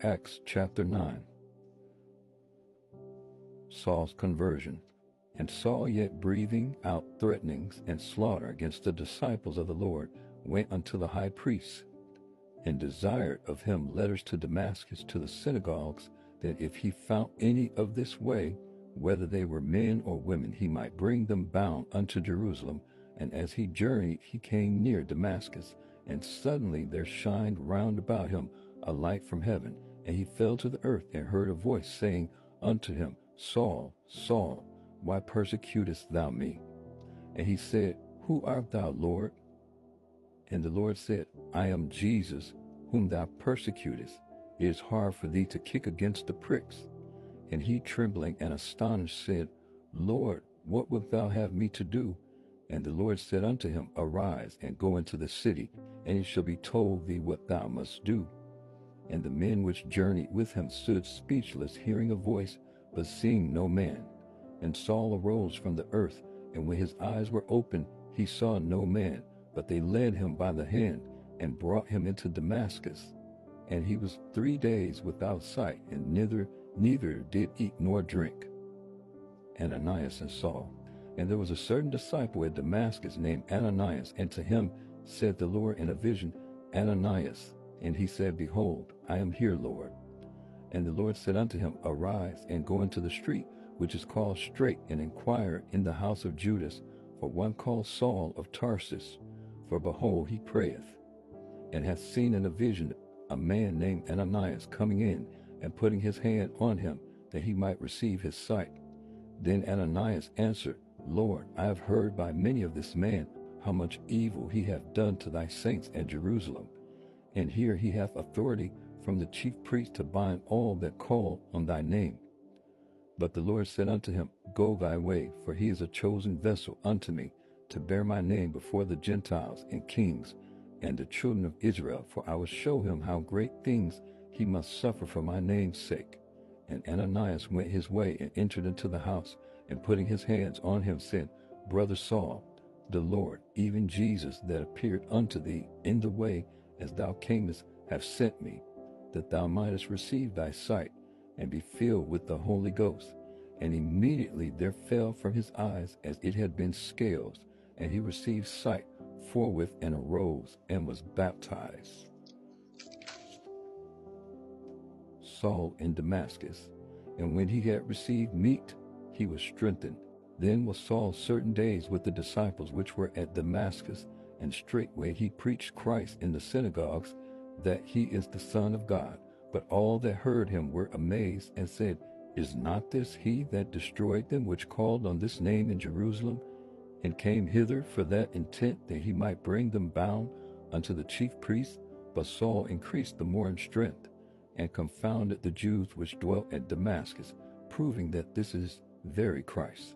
Acts chapter 9. Saul's conversion. And Saul, yet breathing out threatenings and slaughter against the disciples of the Lord, went unto the high priest, and desired of him letters to Damascus to the synagogues, that if he found any of this way, whether they were men or women, he might bring them bound unto Jerusalem. And as he journeyed, he came near Damascus, and suddenly there shined round about him a light from heaven, and he fell to the earth, and heard a voice saying unto him, Saul, Saul, why persecutest thou me? And he said, Who art thou, Lord? And the Lord said, I am Jesus, whom thou persecutest. It is hard for thee to kick against the pricks. And he, trembling and astonished, said, Lord, what wilt thou have me to do? And the Lord said unto him, Arise, and go into the city, and it shall be told thee what thou must do. And the men which journeyed with him stood speechless, hearing a voice, but seeing no man. And Saul arose from the earth, and when his eyes were opened, he saw no man, but they led him by the hand, and brought him into Damascus. And he was 3 days without sight, and neither did eat nor drink. Ananias and Saul. And there was a certain disciple at Damascus named Ananias, and to him said the Lord in a vision, Ananias. And he said, Behold, I am here, Lord. And the Lord said unto him, Arise, and go into the street, which is called Straight, and inquire in the house of Judas for one called Saul of Tarsus. For behold, he prayeth, and hath seen in a vision a man named Ananias coming in, and putting his hand on him, that he might receive his sight. Then Ananias answered, Lord, I have heard by many of this man how much evil he hath done to thy saints at Jerusalem. And here he hath authority from the chief priest to bind all that call on thy name. But the Lord said unto him, Go thy way, for he is a chosen vessel unto me, to bear my name before the Gentiles and kings and the children of Israel, for I will show him how great things he must suffer for my name's sake. And Ananias went his way, and entered into the house, and putting his hands on him said, Brother Saul, the Lord, even Jesus, that appeared unto thee in the way as thou camest, hath sent me, that thou mightest receive thy sight, and be filled with the Holy Ghost. And immediately there fell from his eyes as it had been scales, and he received sight forthwith, and arose, and was baptized. Saul in Damascus. And when he had received meat, he was strengthened. Then was Saul certain days with the disciples which were at Damascus, and straightway he preached Christ in the synagogues, that he is the Son of God. But all that heard him were amazed, and said, Is not this he that destroyed them which called on this name in Jerusalem, and came hither for that intent, that he might bring them bound unto the chief priests? But Saul increased the more in strength, and confounded the Jews which dwelt at Damascus, proving that this is very Christ.